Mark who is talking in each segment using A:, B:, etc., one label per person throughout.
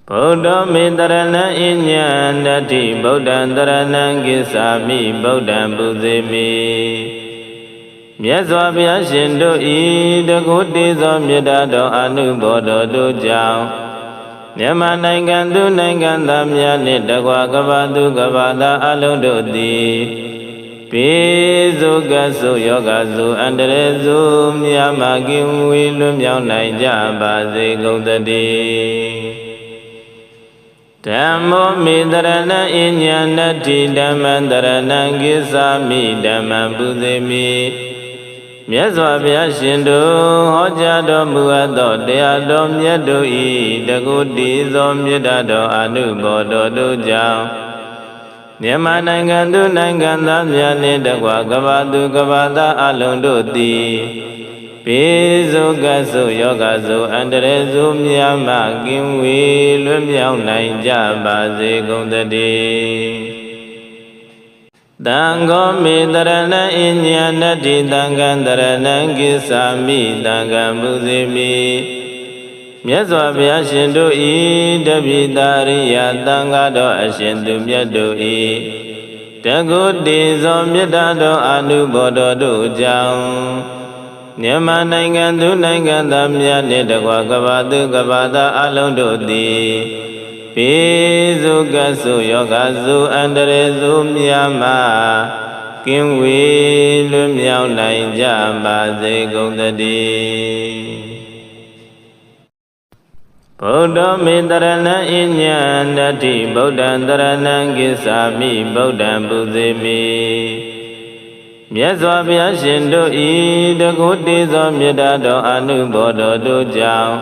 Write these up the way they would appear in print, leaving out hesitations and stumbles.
A: Buddha Mitarana Inyandati Buddha Dharana Gisami Buddha Buzimi Myazwabhya Shindu Ida Gutizo Myadado Anubodo Dujao Nyama Nangandu Nangandamya Nidagwa Gavadu Gavada Aludodi Pizu Gasu Yogazu Andrezu Myamagim Wilum Yaunai Bazi Gaudadi Dhammo Midarana Inyanati Dhammandarana Gisami Dhamma Buzimi Myazwabhya Shindu Hojado Muado Deado Myado I Dagutizo Myadado Anubodo Dujao Nyama Nangandu Nangandamya Nidagwa Gavadu Gavada Alundoti Pizu Gasu Yogazu Andrezu Myama Gimwi Lumyao Naija Bazi Gundadi Dango Midarana Inyanati Dangandarana Gisami Dangambuzimi Myazwabhya Shindu I Dabhidariya Dangado Ashindu Myadu I Dagutizo Myadado Anubodo Dujao Nyama Nangandu Nangandamya Nidagwa Gavadu Gavada Alundodi Pizu Gasu Yogazu Andrezu Myama Kimwi Lumyao Naija Bazi Gundadi Buddha Mitarana Inyandati Buddha Dharana Gisami Buddha Buzimi Myazwabhya Shindu Ida Gutizo Myadado Anubodo Dujao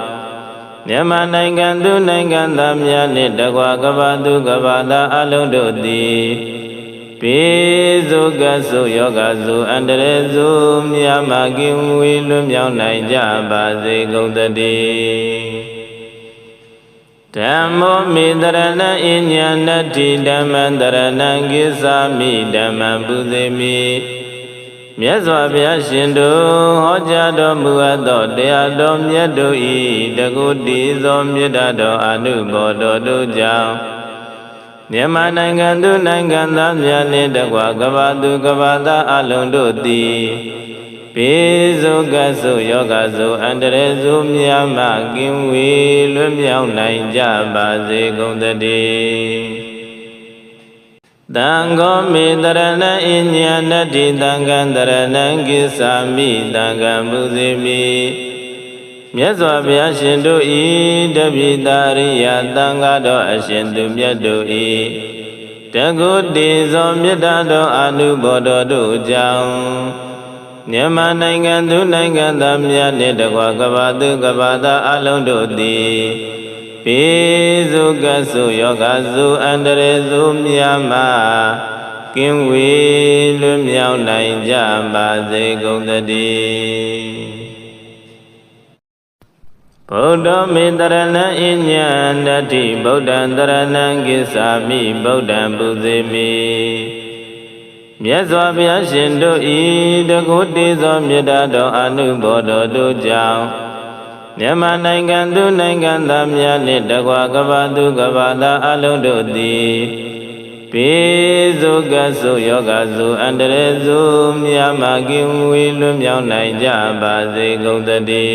A: Nyama Nangandu Nangandamya Nidagwa Gavadu Gavada Alundodi Pizu Gasu Yogazu Andrezu Myamagim Wilum Yaunai Bazi Gundadi Dhammo Midarana Inyanati Dhammandarana Gisami Dhamma Buzimi Myazwabhya Shindu Hojado Muado Deado Myado I Dagutizo Myadado Anubodo Dujao Nyama Nangandu Nangandamya Nidagwa Gavadu Gavada Alundoti Pizu Gasu Yogazu Andrezu Myama Gimwi Lumyao Naija Bazi Gundadi Dango Midarana Inyanati Dangandarana Gisami Dangambuzimi Myazwabhya Shindu I Dabhidariya Dangado Ashindu Myadu I Dagutizo Myadado Anubodo Dujao Nyama Nangandu Nangandamya Nidagwa Gavadu Gavada Alundodi Pizu Gasu Yogazu Andrezu Myama Kimwi Lumyao Naija Bazi Gundadi Buddha Mitarana Inyanati Buddha Dharana Gisami Buddha Buzimi Myazwabhya Shindu Ida Gutizo Myadado Anubodo Dujao Nyama Nangandu Nangandamya Nidagwa Gavadu Gavada Alundodi Pizu Gasu Yogazu Andrezu Myama Gimwi Lumyao Naija Bazi Gundadi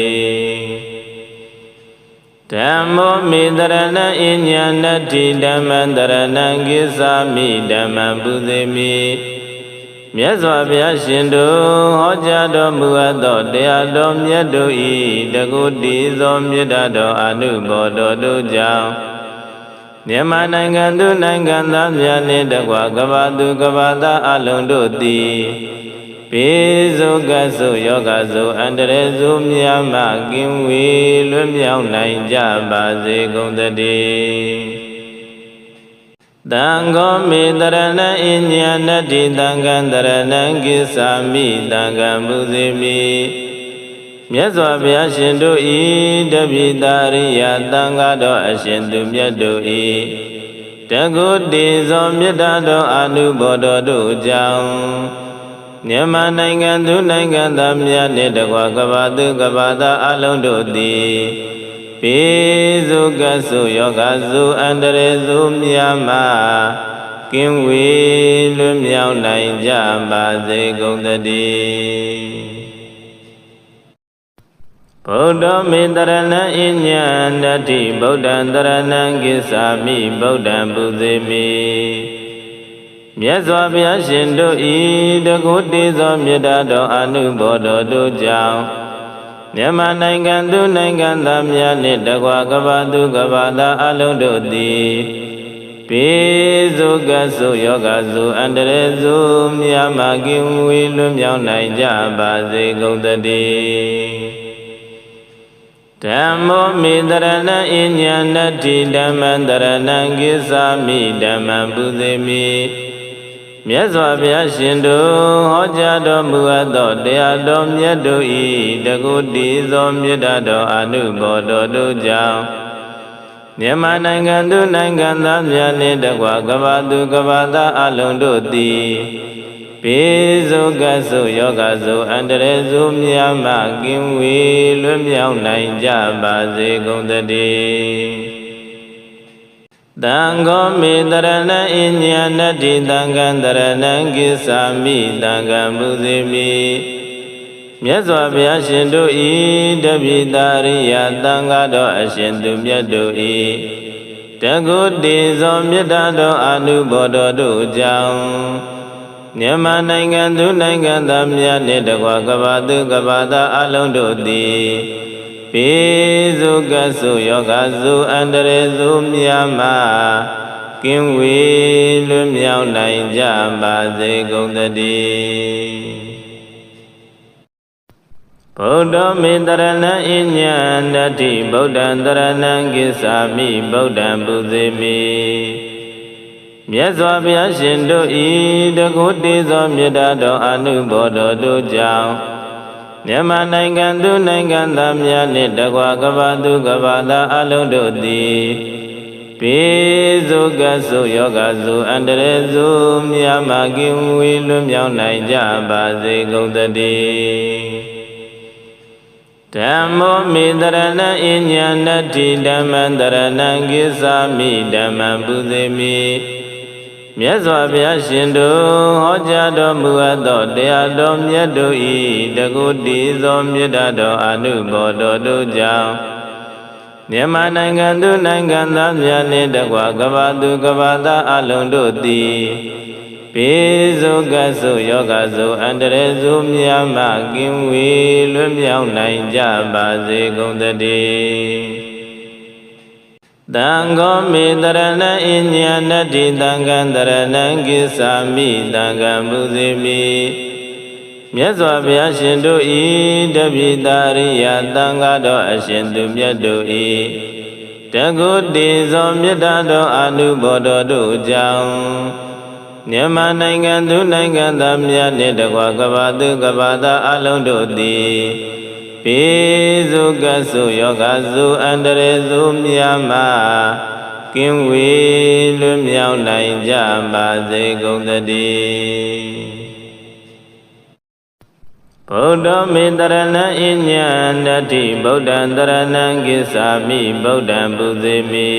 A: Dhammo Mitarana Inyanati Dhammandarana Gisami Dhamma Buzimi Myazwabhya Shindu Hojado Muado Deado Myado I Dagutizo Myadado Anubodo Dujao Nyama Nangandu Nangandamya Nidagwa Gavadu Gavada Alundoti Pizu Gasu Yogazu Andrezu Myama Gimwi Lumyao Naija Bazi Gundadi Dango Midarana Inyanati Dangandarana Gisami Dangambuzimi Myazwabhya Shindu I Dabhidariya Dangado Ashindu Myadu I Dagutizo Myadado Anubodo Dujao Nyama Nangandu Nangandamya Nidagwa Gavadu Gavada Alundodi ပိစုကဆုယောဂစုအန္တရေစုမြာမကင်းဝေလွတ်မြောက်နိုင်ကြပါစေကုန်သတည်းဗုဒ္ဓမေတရဏအညံတတိဗုဒ္ဓံတရဏံကိသာမိဗုဒ္ဓံပူဇေမိမြတ်စွာဘုရားရှင်တို့ဤတကုတေသောမေတ္တာတော်အနုဘောတော်တို့ကြောင့်မြန်မာနိုင်ငံသူနိုင်ငံသားများနှင့်တကွာကမ္ဘာသူကမ္ဘာသားအလုံးတို့သည်ပိစုကဆုယောဂစုအန္တရေစုမြာမကင်းဝေလွတ်မြောက်နိုင်ကြပါစေကုန်သတည်းဓမ္မောမေတရဏအညံတတိဓမ္မံတရဏံကိသာမိဓမ္မံပူဇေမိမြတ်စွာဘုရားရှင်တို့ဟောကြားတော်မူအပ်သောတရားတော်မြတ်တို့ဤတကုတိသောမေတ္တာတော်အနုဘောတော်တို့ကြောင့်မြန်မာနိုင်ငံသူနိုင်ငံသားများနှင့်တကွာကမ္ဘာသူကမ္ဘာသားအလုံးတို့သည်ပိစုကဆုယောဂစုအန္တရေစုမြာမကင်းဝေလွတ်မြောက်နိုင်ကြပါစေကုန်သတည်းသံဃောမေတရဏအညံတတိသံဃံတရဏံကိသာမိသံဃံပူဇေမိမြတ်စွာဘုရားရှင်တို့ဤတပိတာရိယသံဃာတော်အရှင်သူမြတ်တို့ဤတကုတေဇောမေတ္တာတော်အနုဘောတော်တို့ကြောင့်မြန်မာနိုင်ငံသူနိုင်ငံသားများနှင့်တကွာကမ္ဘာသူကမ္ဘာသားအလုံးတို့သည်ပိစုကဆုယောဂစုအန္တရေစုမြာမကင်းဝေလွတ်မြောက်နိုင်ကြပါစေကုန်သတည်းဗုဒ္ဓမေတရဏအညံတတိဗုဒ္ဓံတရဏံကိသာမိဗုဒ္ဓံပူဇေမိမြတ်စွာဘုရားရှင်တို့ဤတကုတေသောမေတ္တာတော်အနုဘောတော်တို့ကြောင့်မြန်မာနိုင်ငံသူနိုင်ငံသားများနှင့်တကွာကမ္ဘာသူကမ္ဘာသားအလုံးတို့သည်ပိစုကဆုယောဂစုအန္တရေစုမြာမကင်းဝေလွတ်မြောက်နိုင်ကြပါစေကုန်သတည်းဓမ္မောမေတရဏအညံတတိဓမ္မံတရဏံကိသာမိဓမ္မံပူဇေမိမြတ်စွာဘုရားရှင်တို့ဟောကြားတော်မူအပ်သောတရားတော်မြတ်တို့ဤတကုတိသောမေတ္တာတော်အနုဘောတော်တို့ကြောင့်မြန်မာနိုင်ငံသူနိုင်ငံသားများနှင့်တကွာကမ္ဘာသူကမ္ဘာသားအလုံးတို့သည်ပိစုကဆုယောဂစုအန္တရေစုမြာမကင်းဝေလွတ်မြောက်နိုင်ကြပါစေကုန်သတည်းသံဃောမေတရဏအညံတတိသံဃံတရဏံကိသာမိသံဃံပူဇေမိမြတ်စွာဘုရားရှင်တို့ဤတပိတာရိယသံဃာတော်အရှင်သူမြတ်တို့ဤတကုတေဇောမေတ္တာတော်အနုဘောတော်တို့ကြောင့်မြန်မာနိုင်ငံသူနိုင်ငံသားများနှင့်တကွာကမ္ဘာသူကမ္ဘာသားအလုံးတို့သည်ပိစုကဆုယောဂစုအန္တရေစုမြာမကင်းဝေလွတ်မြောက်နိုင်ကြပါစေကုန်သတည်းဗုဒ္ဓမေတရဏအညံတတိဗုဒ္ဓံတရဏံကိသာမိဗုဒ္ဓံပူဇေမိ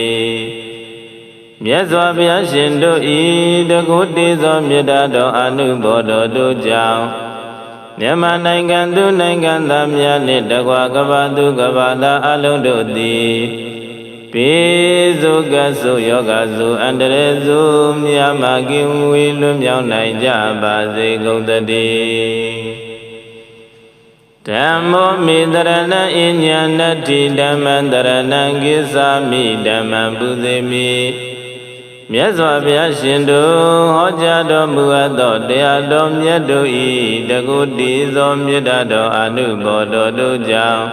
A: မြတ်စွာဘုရားရှင်တို့ဤတကုတေသောမေတ္တာတော်အနုဘောတော်တို့ကြောင့်မြန်မာနိုင်ငံသူနိုင်ငံသားများနှင့်တကွာကမ္ဘာသူကမ္ဘာသားအလုံးတို့သည်ပိစုကဆုယောဂစုအန္တရေစုမြာမကင်းဝေလွတ်မြောက်နိုင်ကြပါစေကုန်သတည်းဓမ္မောမေတရဏအညံတတိဓမ္မံတရဏံကိသာမိဓမ္မံပူဇေမိမြတ်စွာဘုရားရှင်တို့ဟောကြားတော်မူအပ်သောတရားတော်မြတ်တို့ဤတကုတိသောမေတ္တာတော်အနုဘောတော်တို့ကြောင့်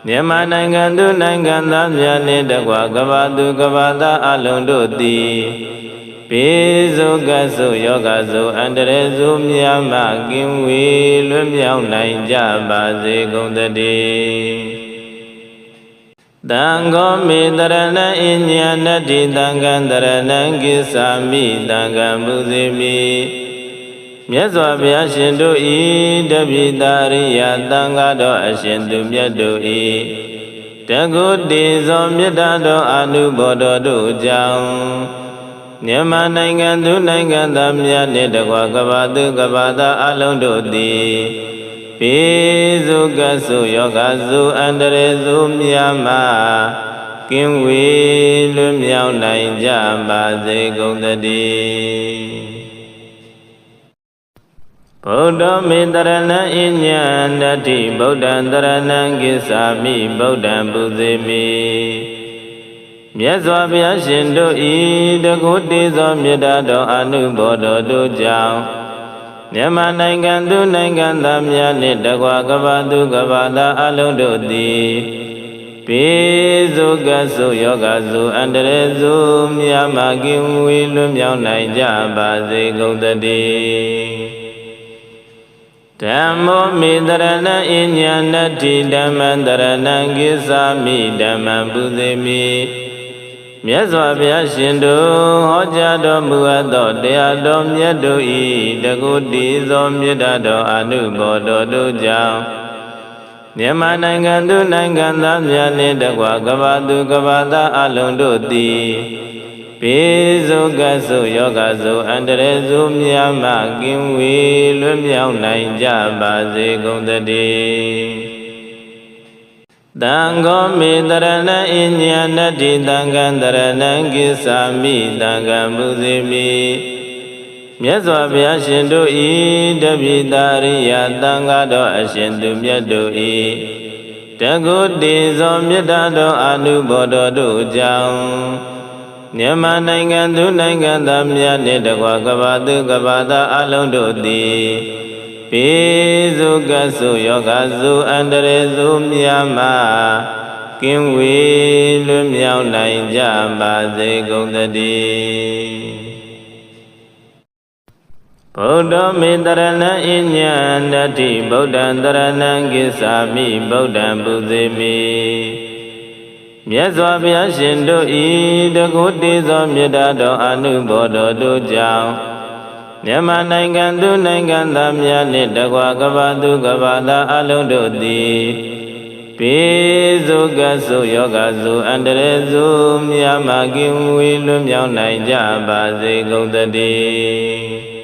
A: မြန်မာနိုင်ငံသူနိုင်ငံသားများနှင့်တကွာကမ္ဘာသူကမ္ဘာသားအလုံးတို့သည်ပိစုကဆုယောဂစုအန္တရေစုမြာမကင်းဝေလွတ်မြောက်နိုင်ကြပါစေကုန်သတည်းသံဃောမေတရဏအညံတတိသံဃံတရဏံကိသာမိသံဃံပူဇေမိမြတ်စွာဘုရားရှင်တို့ဤတပိတာရိယသံဃာတော်အရှင်သူမြတ်တို့ဤတ တကုတိဇောမေတ္တာတော်အနုဘောတော်တို့ကြောင့်မြန်မာနိုင်ငံသူနိုင်ငံသားများနှင့်တကွကမ္ဘာသူကမ္ဘာသားအလုံးတို့သည်ပိစုကဆုယောဂစုအန္တရေစုများမှကင်းဝေးလွတ်မြောက်နိုင်ကြပါစေကုန်သတည်းဗုဒ္ဓမေတရဏံအညံတတိဗုဒ္ဓံတရဏံကိစ္ဆာမိဗုဒ္ဓံပူဇေမိမြတ်စွာဘုရားရှင်တို့ဤတကုတိသောမေတ္တာတော်အနုဘောတော်တို့ကြောင့်မြန်မာနိုင်ငံသူနိုင်ငံသားများနှင့်တကွကမ္ဘာသူကမ္ဘာသားအလုံးတို့သည်ပိစုကဆုယောဂစုအန္တရေစုများမှကင်းဝေးလွတ်မြောက်နိုင်ကြပါစေကုန်သတည်းဓမ္မောမေတရဏံအညံနတ္ထိဓမ္မံတရဏံကိစ္ဆာမိဓမ္မံပူဇေမိမြတ်စွာဘုရားရှင်တို့ဟောကြားတော်မူအပ်သောတရားတော်မြတ်တို့ဤတကုတိသောမေတ္တာတော်အနုဘောတော်တို့ကြောင့်မြန်မာနိုင်ငံသူနိုင်ငံသားများနှင့်တကွကမ္ဘာသူကမ္ဘာသားအလုံးတို့သည်ပိစုကဆုယောဂစုအန္တရေစုများမှကင်းဝေးလွတ်မြောက်နိုင်ကြပါစေကုန်သတည်းသံဃောမေတရဏံအညံနတ္ထိသံဃံတရဏံကိစ္ဆာမိသံဃံပူဇေမိမြတ်စွာဘုရားရှင်တို့ဤတပိတာရိယသံဃာတော်အရှင်သူမြတ်တို့ဤတကုတိဇောမေတ္တာတော်အနုဘောတော်တို့ကြောင့်မြန်မာနိုင်ငံသူနိုင်ငံသားများနှင့်တကွကမ္ဘာသူကမ္ဘာသားအလုံးတို့သည်ပိစုကဆုယောဂစုအန္တရေစုများမှကင်းဝေးလွတ်မြောက်နိုင်ကြပါစေကုန်သတည်းဗုဒ္ဓမေတရဏံအညံတတိဗုဒ္ဓံတရဏံကိစ္ဆာမိဗုဒ္ဓံပူဇေမိမြတ်စွာဘုရားရှင်တို့ဤတကုတိသောမေတ္တာတော်အနုဘောတော်တို့ကြောင့်မြန်မာနိုင်ငံသူနိုင်ငံသားများနှင့်တကွကမ္ဘာသူကမ္ဘာသားအလုံးတို့သည်ပိစုကဆုယောဂစုအန္တရေစုများမှကင်းဝေးလွတ်မြောက်နိုင်ကြပါစေကုန်သတည်း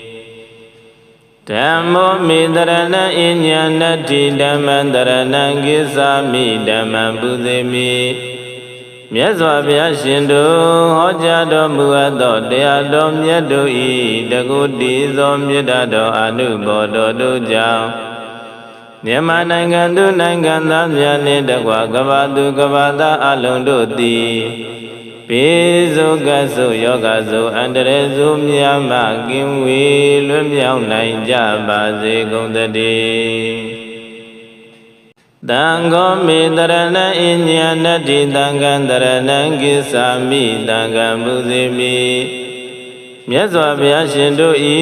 A: ဓမ္မောမေတရဏံအညံနတ္ထိဓမ္မံတရဏံကိစ္ဆာမိဓမ္မံပူဇေမိမြတ်စွာဘုရားရှင်တို့ဟောကြားတော်မူအပ်သောတရားတော်မြတ်တို့ဤတကုတိသောမေတ္တာတော်အနုဘောတော်တို့ကြောင့်မြန်မာနိုင်ငံသူနိုင်ငံသားများနှင့်တကွကမ္ဘာသူကမ္ဘာသားအလုံးတို့သည်ပိစုကဆုယောဂစုအန္တရေစုများမှကင်းဝေးလွတ်မြောက်နိုင်ကြပါစေကုန်သတည်းသံဃောမေတရဏံအညံနတ္ထိသံဃံတရဏံကိစ္ဆာမိသံဃံပူဇေမိမြတ်စွာဘုရားရှင်တို့ဤ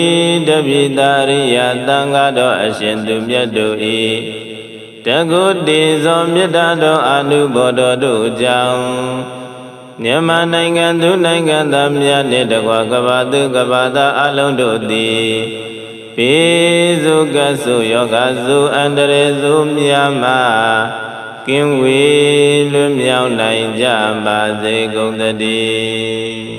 A: တပိတာရိယသံဃာတော်အရှင်သူမြတ်တို့ဤတကုတိဇောမေတ္တာတော်အနုဘောတော်တို့ကြောင့်မြန်မာနိုင်ငံသူနိုင်ငံသားများနှင့်တကွကမ္ဘာသူကမ္ဘာသားအလုံးတို့သည်ပိစုကဆုယောဂစုအန္တရေစုများမှကင်းဝေးလွတ်မြောက်နိုင်ကြပါစေကုန်သတည်း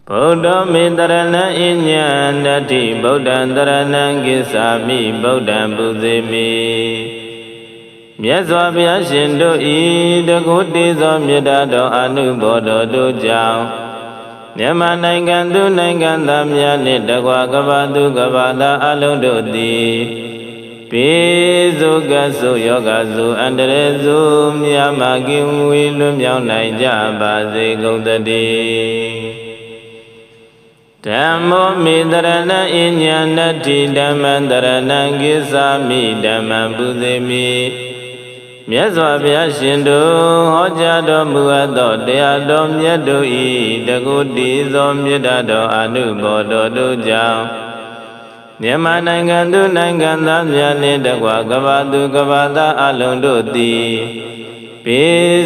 A: ဗုဒ္ဓမေတရဏံအညံတတိဗုဒ္ဓံတရဏံကိစ္ဆာမိဗုဒ္ဓံပူဇေမိမြတ်စွာဘုရားရှင်တို့ဤတကုတိသောမေတ္တာတော်အနုဘောတော်တို့ကြောင့်မြန်မာနိုင်ငံသူနိုင်ငံသားများနှင့်တကွကမ္ဘာသူကမ္ဘာသားအလုံးတို့သည်ပိစုကဆုယောဂစုအန္တရေစုများမှကင်းဝေးလွတ်မြောက်နိုင်ကြပါစေကုန်သတည်းဓမ္မောမေတရဏံအညံနတ္ထိဓမ္မံတရဏံကိစ္ဆာမိဓမ္မံပူဇေမိမြတ်စွာဘုရားရှင်တို့ဟောကြားတော်မူအပ်သောတရားတော်မြတ်တို့ဤတကုတိသောမေတ္တာတော်အနုဘောတော်တို့ကြောင့်မြန်မာနိုင်ငံသူနိုင်ငံသားများနှင့်တကွကမ္ဘာသူကမ္ဘာသားအလုံးတို့သည်ပိ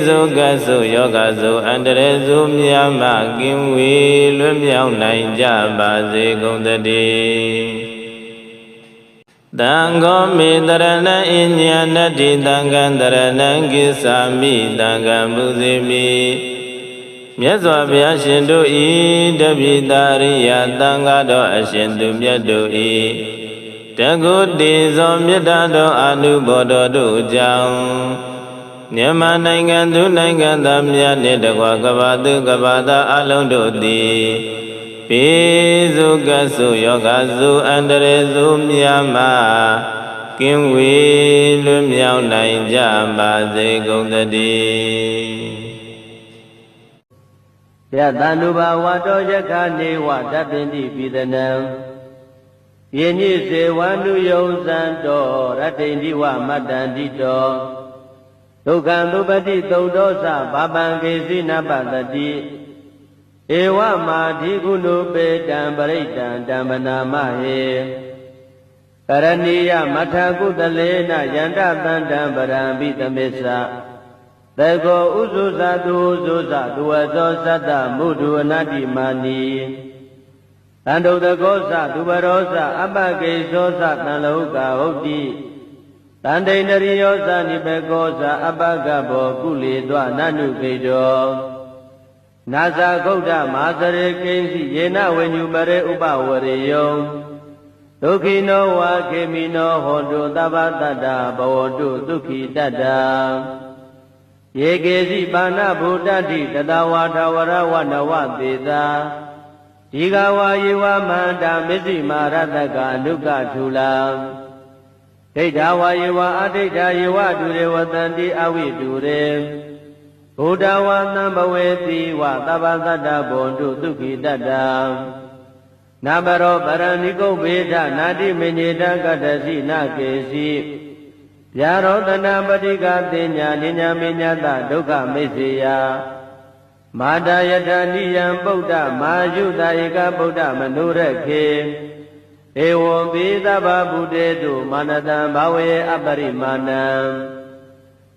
A: စုကဆုယောဂစုအန္တရေစုများမှကင်းဝေးလွတ်မြောက်နိုင်ကြပါစေကုန်သတည်း တံဃောမေတရဏဣညာဏတိတံဃံတရဏံကိသာမိတံဃံပူဇေမိမြတ်စွာဘုရားရှင်တို့ဤတပိတာရိယသံဃာတော်အရှင်သူမြတ်တို့ဤတကုတိဇောမေတ္တာတော်အနုဘောတော်တို့ကြောင့်မြန်မာနိုင်ငံသူနိုင်ငံသားများနှင့်တကွကမ္ဘာသူကမ္ဘာသားအလုံးတို့သည်ပိစုကဆုယောဂစုအန္တရေစုများမှာကင်းဝေးလွတ်မြောက်နိုင်ကြပါစေကုန်သတည်းယတန္တုဘာဝတောယခနေဝတပ္ပိတိပိသနံယညိစေဝန္တုယုံဇံတောရတ္တိန္ဒီဝမတ္တန္တိတောဒုက္ခံသုပတိသုတ်တောသဘာပံကေစီနပတတိဧဝမာဓိကုဏုပေတံပရိတံဓမ္မနာမဟေကရဏီယမထကုတလေနယန္တတန္တံပရံပိသမစ္ဆသေကောဥဇုဇတုဥဇုဇတုဝသောသတ္တမုဒုအနတ္တိမာနီတန္တုတကောသသူဘရောသအပကေသောသတံလောကဟုတ်တိတန္တိန္ဒရိယောသနိဘေကောသအပကဘောကုလေသောနနုကေတောနာဇာဂௌဒမာသရေကိဉ္စီယေနဝိညုပရေဥပဝရေယောဒုက္ခိနောဝါခေမိနောဟောတုသဗ္ဗတတ္တဘဝတုဒုက္ခိတတ္တယေကေစီပါဏဗုဒ္ဓတိတတဝါထဝရဝနဝသေသာဒီဃဝါယေဝမန္တာမစ္စည်းမာရတကအနုကထူလာဒိဋ္ဌဝါယေဝအဒိဋ္ဌယေဝဒုရေဝတန္တိအဝိတုရေဘုဒ္ဓဝါသံဘဝေတိဝသဗ္ဗတတ္တဘွန်တုဒုက္ခိတတ္တနာဘရောပရဏိကုဗေဒနာတိမညေတကတ္တစီနာကေစီဗျာရောတနာပတိကတိညာနိညာမေညတဒုက္ခမိစ္ဆေယမာတာယတနိယံပုဒ္ဓမာယုတဧကဗုဒ္ဓမနုရခေဧဝံပိသဗ္ဗဗုတေတုမာနတံဘာဝေအပရိမာဏံ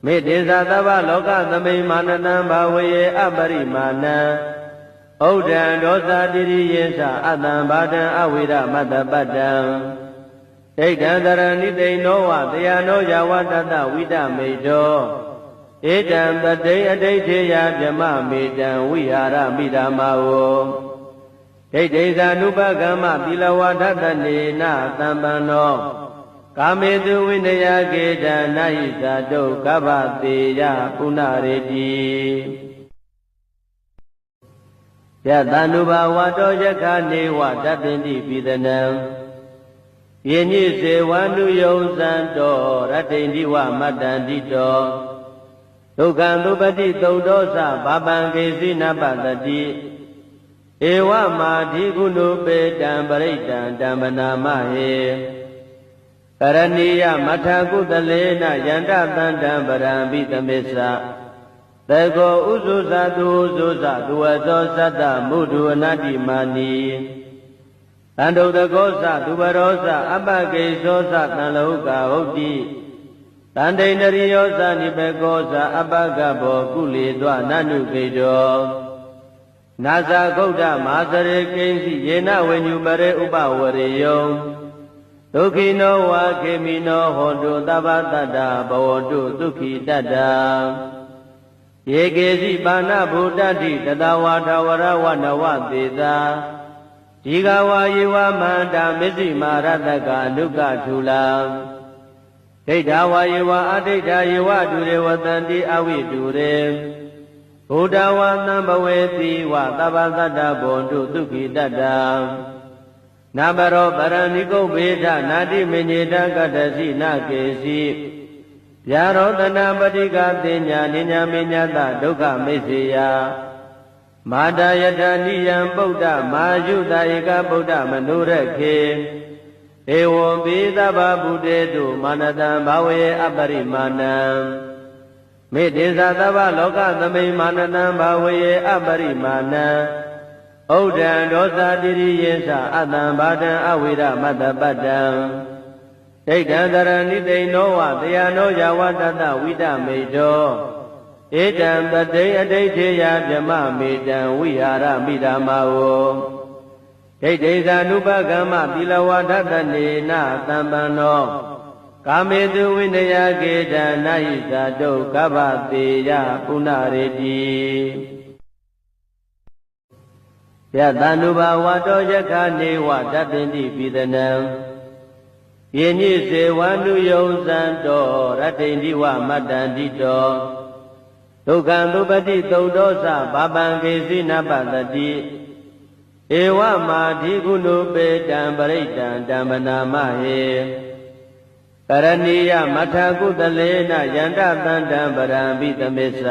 A: မေတ္တေသသဗ္ဗလောကသမိမာနတံဘာဝေအပရိမာဏံဩဒံဒောသတိရိယေသအတံဘာတံအဝိရမတ္တပတ္တံဒိဋ္ဌံတရဏိတိနောဝတယနောယဝတတဝိတမေတောဧတံတတိအဋိဋ္ဌေယဗြမမေတံဝိဟာရမိဓမ္မာဝဒိဋ္ဌိသာနုပကမ္မသီလဝါဒတနေနသံပန္နောကာမေတုဝိနယကေတနာဟိသတုကဗ္ဗတေယပုဏ္ဏရေတိယတန္တုဘာဝတောယခနေဝတပ္ပိတိပိသနံယညိစေဝန္တုယုံဇံတောရတ္တိန္ဒီဝမတ္တန္တိတောဒုက္ခံသုပတိသုတ်တောသဘာပံကေစီနပတတိဧဝမာဓိကုဏုပေတံပရိတံဓမ္မနာမဟေကရဏီယမထကုတလေနယန္တတန္တံပရံပိသမစ္ဆသေကောဥဇုဇတုဥဇုဇတုဝသောသတ္တမုဒုအနတ္တိမာနီတန္တုတကောသသူဘရောသအပကေသောသတံလောကဟုတ်တိတန္တိန္ဒရိယောသနိဘေကောသအပကဘောကုလေသောနနုကေတောနာဇာဂௌဒမာသရေကိဉ္စီယေနဝိညုပရေဥပဝရေယောဒုက္ခိနောဝါခေမိနောဟောတုသဗ္ဗတတ္တဘဝတုဒုက္ခိတတ္တယေကေစီပါဏဗုဒ္ဓတိတတဝါထဝရဝနဝသေသာဒီဃဝါယေဝမန္တာမစ္စည်းမာရတကအနုကထူလာဒိဋ္ဌဝါယေဝအဒိဋ္ဌယေဝဒုရေဝတန္တိအဝိတုရေဘုဒ္ဓဝါသံဘဝေတိဝသဗ္ဗတတ္တဘွန်တုဒုက္ခိတတ္တနာဘရောပရဏိကုဗေဒနာတိမညေတကတ္တစီနာကေစီဗျာရောတနာပတိကတိညာနိညာမေညတဒုက္ခမိစ္ဆေယမာတာယတနိယံပုဒ္ဓမာယုတဧကဗုဒ္ဓမနုရခေဧဝံပိသဗ္ဗဗုတေတုမာနတံဘာဝေအပရိမာဏံမေတ္တေသသဗ္ဗလောကသမိမာနတံဘာဝေအပရိမာဏံဩဒံဒောသတိရိယေသအတံဘာတံအဝိရမတ္တပတ္တံဒိဋ္ဌံတရဏိတိနောဝတယနောယဝတတဝိတမေတောဧတံတတိအဋိဋ္ဌေယဗြမမေတံဝိဟာရမိဓမ္မာဝ
B: ဒိဋ္ဌိဇာနုပကမ္မသီလဝါဒတနေနသံပန္နောကာမေတုဝိနယကေတနာဟိဇာတုကဗ္ဗတေယပုဏ္ဏရေတိယတန္တုဘာဝတောယက္ခနေဝတပ္ပိတိပိသနံယေညိစေဝန္တုယုံဇံတောရတ္တိန္တိဝမတ္တန္တိတောဒုက္ခံသုပတိသုတ်တောသဘာပံကေစီနပတတိဧဝမာဓိကုဏုပေတံပရိတံဓမ္မနာမဟေကရဏီယမထာကုတလေနယန္တတန္တံပရံပိသမေသ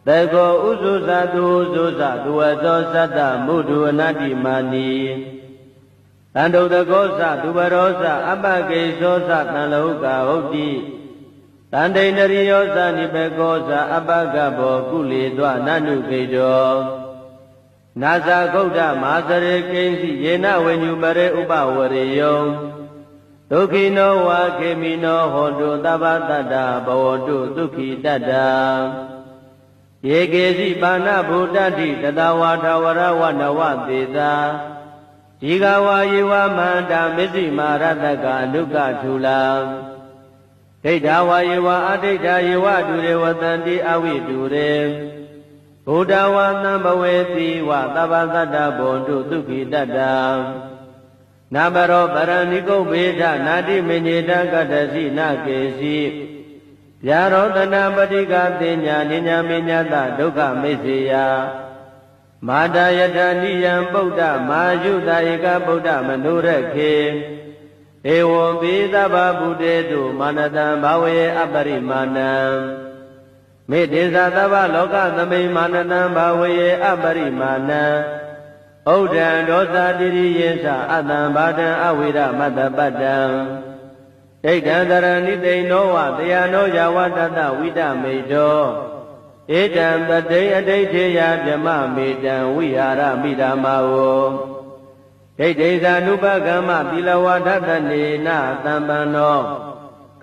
B: သေကောဥဇုဇသူဥဇုဇသူဝသောသတ္တမုဒုအနတ္တိမာနီတန္တုတကောသသူဘရောသအပကေသောသတံလောကဟုတ်တိတန္တိန္ဒရိယောသနိဘေကောသအပကဘောကုလေသောနနုခေတောနာဇာဂௌဒမာသရေကိဉ္စီယေနဝိညုပရေဥပဝရေယောဒုက္ခိနောဝါခေမိနောဟောတုသဗ္ဗတတ္တဘဝတုဒုက္ခိတတ္တယေကေစီပါဏဗုဒ္ဓတိတတဝါထဝရဝနဝသေသာဒီဃဝါယေဝမန္တာမစ္စည်းမာရတကအနုကထူလာဒိဋ္ဌဝါယေဝအဒိဋ္ဌယေဝဒုရေဝတန္တိအဝိဒုရေဘုဒ္ဓဝါသံဘဝေတိဝသဗ္ဗတတ္တဘွန်တုဒုက္ခိတတ္တနာဘရောပရဏိကုဗေဒနာတိမညေတကတ္တစီနကေစီဗျာရောတနာပတိကတိညာနိညာမေညတဒုက္ခမေစေယမာတာယတနိယံပုဒ္ဓမာယုတာဧကဗုဒ္ဓမနုရခေဧဝံပိသဗ္ဗဗုတေတုမာနတံဘာဝေအပရိမာဏံမေတ္တေသသဗ္ဗလောကသမိမာနတံဘာဝေအပရိမာဏံဩဒံဒောသတိရိယေသအတံဘာတံအဝိရမတ္တပတ္တံဒိဋ္ဌံတရဏိတိနောဝတယနောယဝတတဝိတမေတောဧတံတတိအဋိဋ္ဌေယဗြမမေတံဝိဟာရမိဓမ္မာဝဒိဋ္ဌိဇာနုပကမ္မသီလဝါဒတနေနသံပန္နော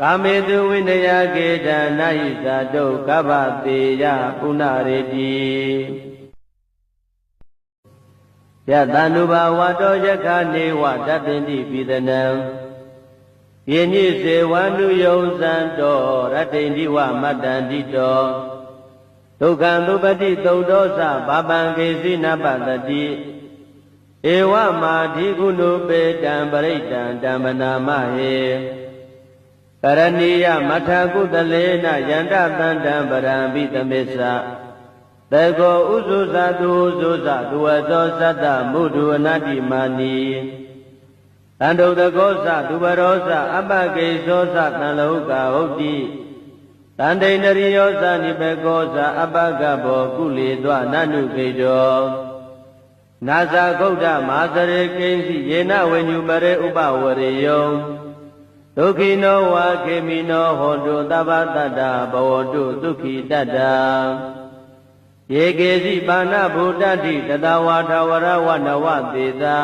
B: ကာမေတုဝိနယကေတနာဟိဇာတုကဗ္ဗတေယပုဏ္ဏရေတိယတန္တုဘာဝတောယက္ခနေဝတပ္ပိတိပိသနံယေညိစေဝန္တုယုံဇံတောရတ္တိန္တိဝမတ္တန္တိတောဒုက္ခံသုပတိသုတ်တောသဘာပံကေစီနပတတိဧဝမာဓိကုဏုပေတံပရိတံဓမ္မနာမဟေကရဏီယမထာကုတလေနယန္တတန္တံပရံပိသမေသသေကောဥဇုဇသူဥဇုဇသူဝသောသတ္တမုဒုအနတ္တိမာနီတန္တုတကောသသူဘရောသအပကေသောသတံလောကဟုတ်တိတန္တိန္ဒရိယောသနိဘေကောသအပကဘောကုလေသောနနုခေတောနာဇာဂௌဒမာသရေကိဉ္စီယေနဝိညုပရေဥပဝရေယောဒုက္ခိနောဝါခေမိနောဟောတုသဗ္ဗတတ္တဘဝတုဒုက္ခိတတ္တယေကေစီပါဏဗုဒ္ဓတိတတဝါထဝရဝနဝသေသာ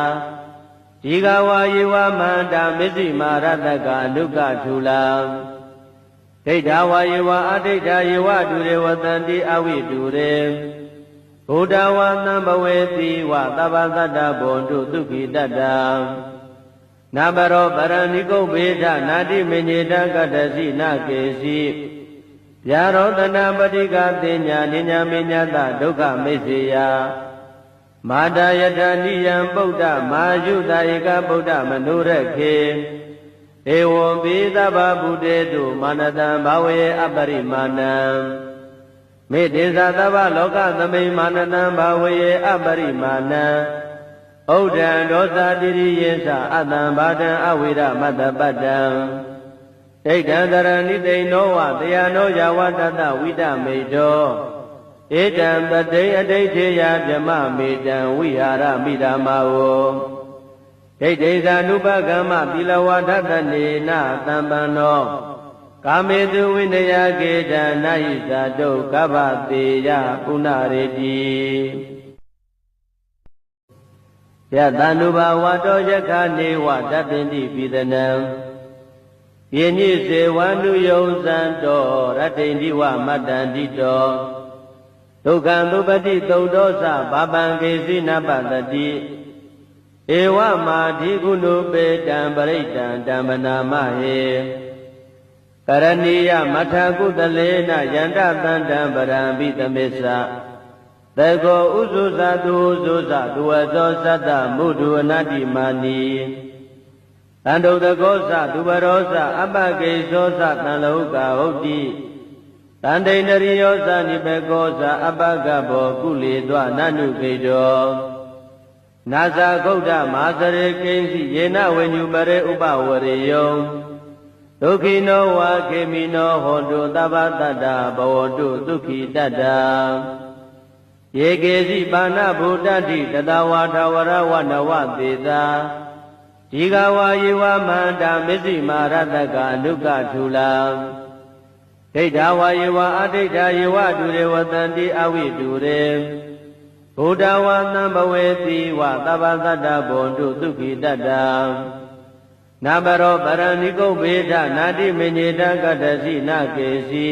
B: ဒီဃဝါယေဝမန္တာမစ္စည်းမာရတကအနုကထူလာဒိဋ္ဌဝါယေဝအဒိဋ္ဌယေဝဒုရေဝတန္တိအဝိဒုရေဘုဒ္ဓဝါသံဘဝေတိဝသဗ္ဗတတ္တဘွန်တုဒုက္ခိတတ္တနာဘရောပရဏိကုဗေဒနာတိမညေတကတ္တစီနကေစီဗျာရောတနာပတိကတိညာနိညာမေညတဒုက္ခမေစေယမာတာယတနိယံပုဒ္ဓမာယုတာဧကဗုဒ္ဓမနုရခေဧဝံပိသဗ္ဗဗုတေတုမာနတံဘာဝေအပရိမာဏံမေတ္တေသသဗ္ဗလောကသမိမာနတံဘာဝေအပရိမာဏံဩဒံဒောသတိရိယေသအတံဘာတံအဝိရမတ္တပတ္တံဒိဋ္ဌံတရဏိတိနောဝတယနောယဝတတဝိတမေတောဧတံတတိအဋိဋ္ဌေယဗြမမေတံဝိဟာရမိဓမ္မာဝဒိဋ္ဌိဇာနုပကမ္မသီလဝါဒတနေနသံပန္နောကာမေတုဝိနယကေတနာဟိဇာတုကဗ္ဗတေယပုဏ္ဏရေတိယတန္တုဘာဝတောယက္ခနေဝတပ္ပိတိပိသနံယေညိစေဝန္တုယုံဇံတောရတ္တိန္တိဝမတ္တန္တိတောဒုက္ခံသုပတိသုတ်တောသဘာပံကေစီနပတတိဧ ဧဝမာဓိကုဏုပေတံပရိတံဓမ္မနာမဟေကရဏီယမထာကုတလေနယန္တသန္တံပရံပိသမစ္ဆသေကောဥဇုဇတုဥဇုဇသူဝဇောသတ္တမုဒုအနတ္တိမာနီတန္တုတကောသသူဘရောသအပကိသောသတံလောကဟုတ်တိတန္တိန္ဒရိယောသနိဘေကောသအပကဘောကုလေသောနနုခေတောနာဇာဂௌဒမာစရေကိဉ္စီယေနဝေညုပရေဥပဝရေယောဒုက္ခိနောဝါခေမိနောဟောတုသဗ္ဗတတ္တဘဝတုဒုက္ခိတတ္တယေကေစီပါဏဗုဒ္ဓတိတတဝါထဝရဝနဝသေသာဒီဃဝါယေဝမန္တာမစ္စည်းမာရတကအနုကထူလာဒိဋ္ဌဝါယေဝအဒိဋ္ဌယေဝတုရေဝတန္တိအဝိတုရေဘုဒ္ဓဝါသံဘဝေတိဝသဗ္ဗသတ္တဘွန်တုဒုက္ခိတတ္တနာဘရောပရဏိကုဗ္ဗေဒနာတိမညေတကတ္တစီနကေစီ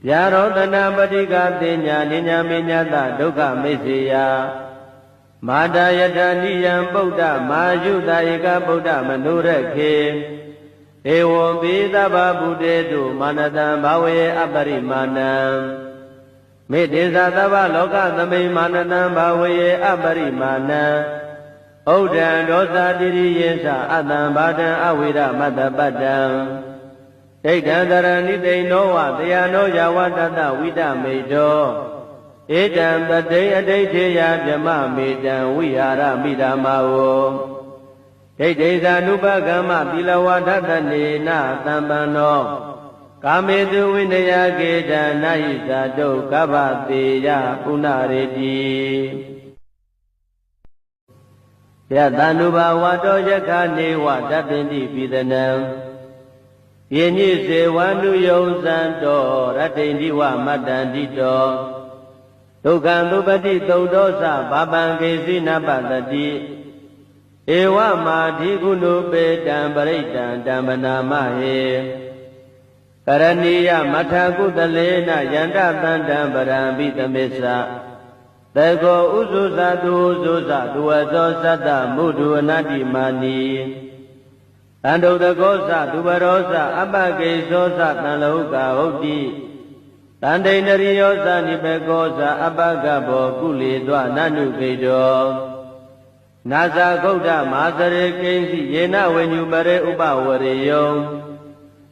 B: ဗျာရောတနာပတိကတင်ညာနိညာမေညတဒုက္ခမိစ္ဆေယမာတာယထာနိယံပုဒ္ဓမာယုတဧကဗုဒ္ဓမနုရခေဧဝံပိသဗ္ဗဗုတေတုမာနတံဘာဝေအပရိမာဏံမေတ္တေသသဗ္ဗလောကသမိမာနတံဘာဝေအပရိမာဏံဩဒံဒောသတိရိယေသအတံဘာတံအဝိရမတ္တပတ္တံဒိဋ္ဌံတရဏိတိနောဝတယနောယဝတတဝိတမေတောဧတံတတိအဋိဋ္ဌေယဗြမမေတံဝိဟာရမိဓမ္မာဝဒိဋ္ဌိဇာနုပကမ္မသီလဝဒတနေနသံပန္နောကာမေတုဝိနယကေတံနာဟိဇာတုကဗ္ဗတေယပုဏ္ဏရေတိယတန္တုဘာဝတောယက္ခနေဝတပ္ပိတိပိသနံယေညိစေဝန္တုယုံဇံတောရတ္တိန္တိဝမတ္တန္တိတောဒုက္ခံသုပတိသုတ်တောသဘာပံကေစီနပတတိဧဝမာဓိကုဏုပေတံပရိတံဓမ္မနာမဟေကရဏီယမထာကုတလေနယန္တသန္တံပရံပိသမစ္ဆသေကောဥဇုဇတုဥဇုဇသူဝဇောသတ္တမုဒုအနတ္တိမာနီတန္တုတကောသသူဘရောသအပကိသောသတံလောကဟုတ်တိတန္တိန္ဒရိယောသနိဘေကောသအပကဘောကုလေသောနနုခေတောနာဇာဂௌဒမာစရေကိဉ္စီယေနဝေညုပရေဥပဝရေယော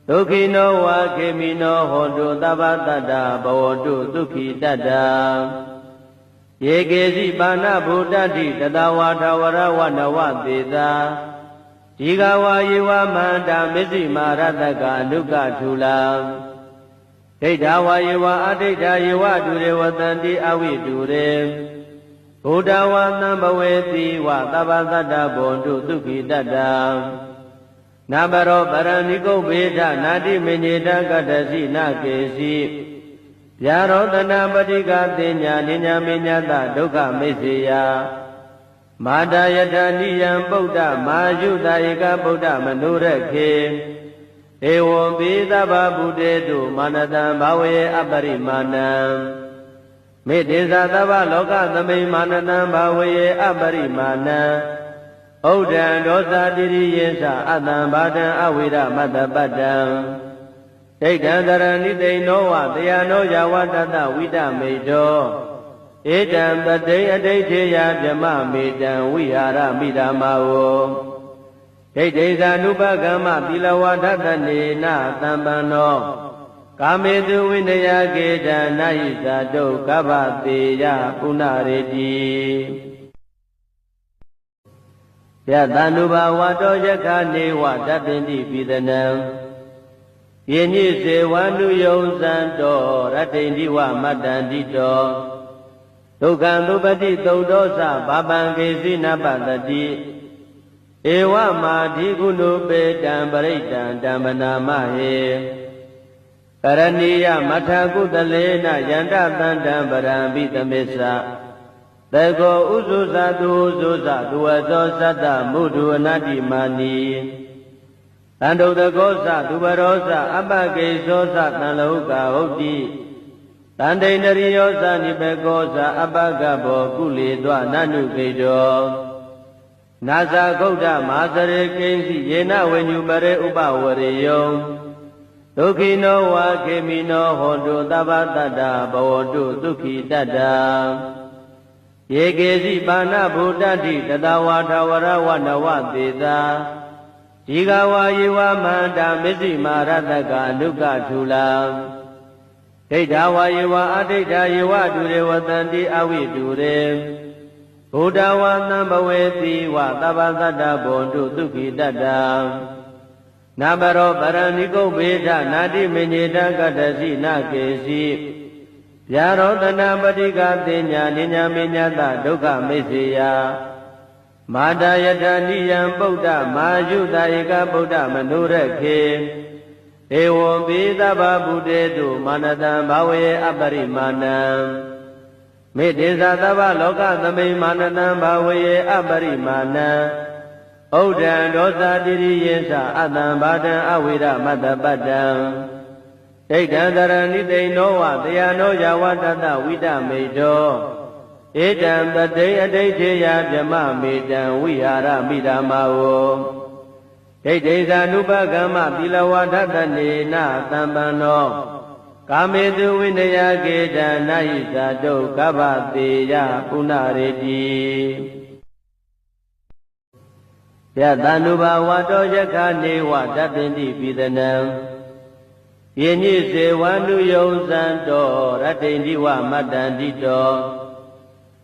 B: ဒုက္ခိနောဝါခေမိနောဟောတုသဗ္ဗတတ္တဘဝတုဒုက္ခိတတ္တယေကေစီပါဏဗုဒ္ဓတိတတဝါထဝရဝနဝသေသာဒီဃဝါယေဝမန္တာမစ္စည်းမာရတကအနုကထူလာဒိဋ္ဌဝါယေဝအဒိဋ္ဌယေဝတုရေဝတန္တိအဝိတုရေဘုဒ္ဓဝါသံဘဝေတိဝသဗ္ဗသတ္တဘွန်တုဒုက္ခိတတ္တနာဘရောပရဏိကုဗ္ဗေဒနာတိမညေတကတ္တစီနကေစီဗျာရောတနာပတိကတင်ညာနိညာမေညတဒုက္ခမိစ္ဆေယမာတာယထာနိယံပုဒ္ဓမာယုတဧကဗုဒ္ဓမနုရခေဧဝံပိသဗ္ဗဗုတေတုမာနတံဘာဝေအပရိမာဏံမေတ္တေသသဗ္ဗလောကသမိမာနတံဘာဝေအပရိမာဏံဩဒံဒောသတိရိယေသအတံဘာတံအဝိရမတ္တပတ္တံဒိဋ္ဌံတရဏိတိနောဝတယနောယဝတတဝိတမေတောဧတံတတိအဋိဋ္ဌေယဗြမမေတံဝိဟာရမိဓမ္မာဝဒိဋ္ဌိဇာနုပကမ္မသီလဝဒတနေနသံပန္နောကာမေတုဝိနယကေတံနာဟိဇာတုကဗ္ဗတေယပုဏ္ဏရေတိယတန္တုဘာဝတောယက္ခနေဝတပ္ပိတိပိသနံယေညိစေဝန္တုယုံဇံတောရတ္တိန္တိဝမတ္တန္တိတောဒုက္ခံသုပတိသုတ်တောသဘာပံကေစီနပတတိဧဝမာဓိကုဏုပေတံပရိတံဓမ္မနာမဟေကရဏီယမထာကုတလေနယန္တသန္တံပရံပိသမစ္ဆသေကောဥဇုဇတုဥဇုဇသူဝဇောသတ္တမုဒုအနတ္တိမာနီတန္တုတကောသသူဘရောသအပကိသောသတံလောကဟုတ်တိတန္တိန္ဒရိယောသနိဘေကောသအပကဘောကုလေသောနနုခေတော နာဇာဂௌဒမဟာစရေကိဉ္စီယေနဝိညုပရေဥပဝရေယောဒုက္ခိနောဝါခေမိနောဟောတုသဗ္ဗတတ္တဘဝတုဒုက္ခိတတ္တယေကေစီပါဏဗုဒ္ဓတိတတဝါထဝရဝနဝသေသာဒီဃဝါယေဝမန္တာမစ္စည်းမာရတကအနုကထူလာဒိဋ္ဌဝါယေဝအဒိဋ္ဌယေဝတုရေဝတန္တိအဝိတုရေဘုဒ္ဓဝါသံဘဝေတိဝသဗ္ဗသတ္တဘောတုဒုက္ခိတတ္တနာမရောပရဏိကုဗ္ဗေဒနာတိမညေတကတ္တစီနာကေစီဗျာရောတနာပတိကတင်ညာနိညာမေညတဒုက္ခမိစ္ဆေယမာတာယထာနိယံပုဒ္ဓမာယုတဧကဗုဒ္ဓမနုရခေဧဝံပိသဗ္ဗဗုတေတုမာနတံဘာဝေအပရိမာဏံမေတ္တေသသဗ္ဗလောကသမိမာနတံဘာဝေအပရိမာဏံဩဒံဒောသတိရိယေသအတံဘာတံအဝိရမတ္တပတ္တံဒိဋ္ဌံတရဏိတိနောဝတယနောယဝတတဝိတမေတောဧတံပတိအဋိဋ္ဌေယဗြမမေတံဝိဟာရမိဓမ္မာဝဒိဋ္ဌိဇာနုပကမ္မသီလဝါဒတနေနသံပန္နောကာမေတုဝိနယကေတံနာဟိဇာတုကဗ္ဗတေယပုဏ္ဏရေတိယတန္တုဘာဝတောယခနေဝတတ္တိပိသနံယေညိစေဝန္တုယုံဇံတောရတ္တိဝမတ္တန္တိတော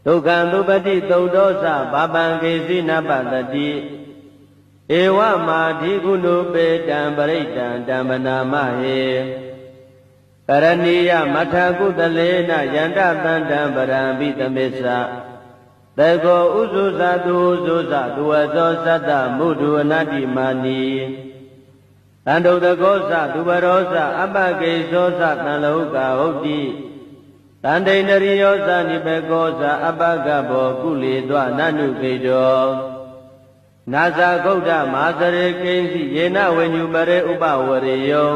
B: ဒုက္ခံသုပတိသုတ်တောသဘာပံကေစီနပတတိဧဝမာဓိကုဏုပေတံပရိတံဓမ္မနာမဟေကရဏီယမထာကုတလေနယန္တတန္တံပရံပိသမေသသေကောဥဇုဇတုဥဇုဇသူဝသောသတ္တမုဒုအနတ္တိမာနီတန္တုတကောသသူဘရောသအပကေသောသတံလောကဟုတ်တိတန္တိန္ဒရိယောသနိဘေကောသအပကဘောကုလေသောနနုကေတောနာဇာဂௌဒမဟာစရေကိဉ္စီယေနဝိညုပရေဥပဝရေယော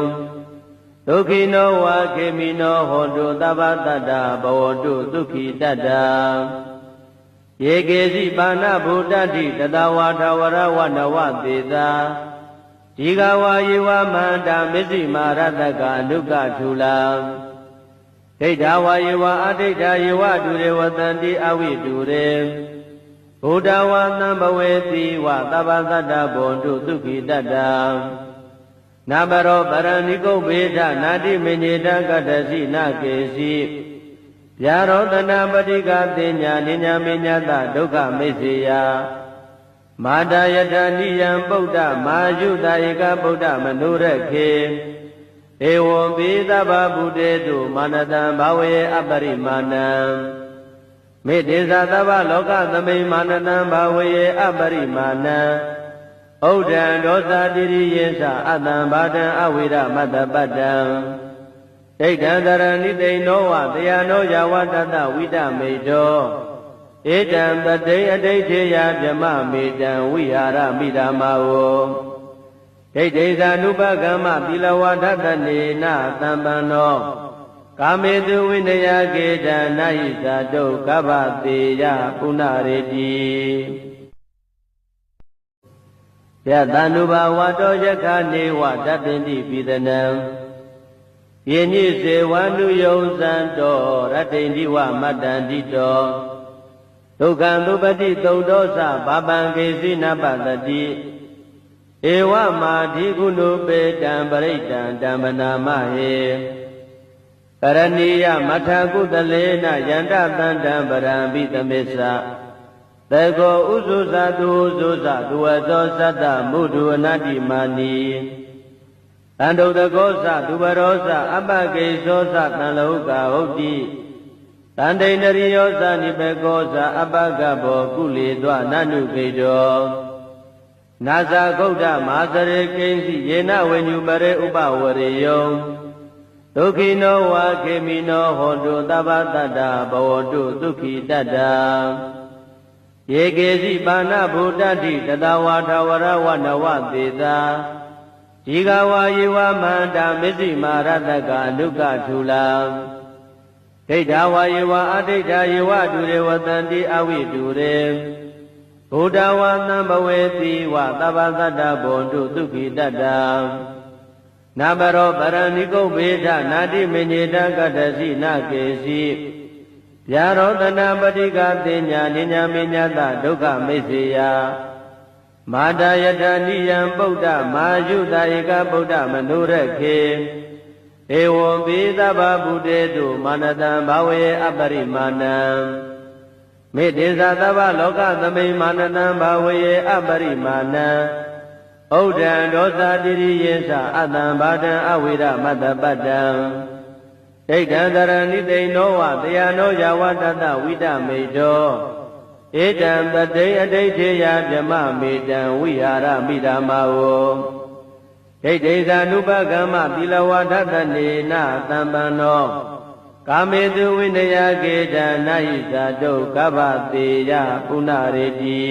B: ဒုက္ခိနောဝါခေမိနောဟောတုသဗ္ဗတတ္တဘဝတုဒုက္ခိတတ္တယေကေစီပါဏဗုဒ္ဓတိတတဝါထဝရဝနဝသေသာဒီဃဝါယေဝမန္တာမစ္စည်းမာရတကအနုကထူလာဒိဋ္ဌဝါယေဝအဒိဋ္ဌယေဝတုရေဝတန္တိအဝိတုရေဘုဒ္ဓဝါသံဘဝေတိဝသဗ္ဗသတ္တဘောတုဒုက္ခိတတ္တနာမရောပရဏိကုဗ္ဗေဒနာတိမညေတကတ္တစီနာကေစီဗျာရောတနာပတိကတင်ညာနိညာမေညတဒုက္ခမိစ္ဆေယမာတာယထာနိယံပုဒ္ဓမာယုတဧကဗုဒ္ဓမနုရခေဧဝံပိသဗ္ဗဗုတေတုမာနတံဘာဝေအပရိမာဏံမေတ္တေသသဗ္ဗလောကသမိမာနတံဘာဝေအပရိမာဏံဩဒံဒောသတိရိယေသအတံဘာတံအဝိရမတ္တပတ္တံဒိဋ္ဌံတရဏိတိနောဝတယနောယဝတတဝိတမေတောဧတံပတိအဋိဋ္ဌေယဗြမမေတံဝိဟာရမိဓမ္မာဝဒိဋ္ဌိဇာနုပကမ္မသီလဝါဒတနေနသံပန္နောကာမေတုဝိနယကေတံနာဟိဇာတုကဗ္ဗတေယပုဏ္ဏရေတိယတန္တုဘာဝတောယခနေဝတတ္တိပိသနံယေညိစေဝန္တုယုံဇံတောရတ္တိဝမတ္တန္တိတောဒုက္ခံသုပတိသုတ်တောသဘာပံကေစီနပတတိဧဝမာဓိကုဏုပေတံပရိတံဓမ္မနာမဟေကရဏီယမထာကုတလေနယန္တတန္တံပရံပိသမေသသေကောဥဇုဇသူဥဇုဇသူဝသောသတ္တမုဒုအနတ္တိမာနီတန္တုတကောသသူဘရောသအပကေသောသတံလောကဟုတ်တိတန္တိန္ဒရိယောသနိဘေကောသအပကဘောကုလေသောနနုကေတောနာဇာဂௌဒမဟာစရေကိဉ္စီယေနဝိညုပရေဥပဝရေယောဒုက္ခိနောဝါခေမိနောဟောတုသဗ္ဗတတ္တဘဝတုဒုက္ခိတတ္တယေကေစီပါဏဗုဒ္ဓတိတတဝါထဝရဝနဝသေသာဒီဃဝါယေဝမန္တာမစ္စည်းမာရတကအနုကထူလာဒိဋ္ဌဝါယေဝအဒိဋ္ဌယေဝတုရေဝတန္တိအဝိတုရေ ဘုဒ္ဓဝါသံဘဝေတိဝသဗ္ဗသတ္တဘုံတုဒုက္ခိတတ္တနာဘရောပရဏိကုဗေဒနာတိမညေတကတ္တစီနာကေစီဗျာရောတနာပတိကတိညာနိညာမေညတဒုက္ခမိစ္ဆေယမာတာယတနိယံပုဒ္ဓမာယုတာဧကဗုဒ္ဓမနုရခေဧဝံပိသဗ္ဗဗုတေတုမာနတံဘာဝေအပရိမာဏံမေတ္တေသသဗ္ဗလောကသမိမာနတံဘာဝေအပရိမာဏံဩဒံဒောသတိရိယေသအတံဘာဒံအဝိရမတ္တပတ္တံဒိဋ္ဌံတရဏိသိဏောဝတယနောယဝတတဝိတမေတောဧတံတတိအဋိဋ္ဌေယဗြမမေတံဝိဟာရမိဓမ္မာဝဒိဋ္ဌိသာနုပကမ္မသီလဝါဒတနေနသံပန္နောကာမေတုဝိနယကေတနာဟိသတုကဗ္ဗတေယပုဏ္ဏရေတိ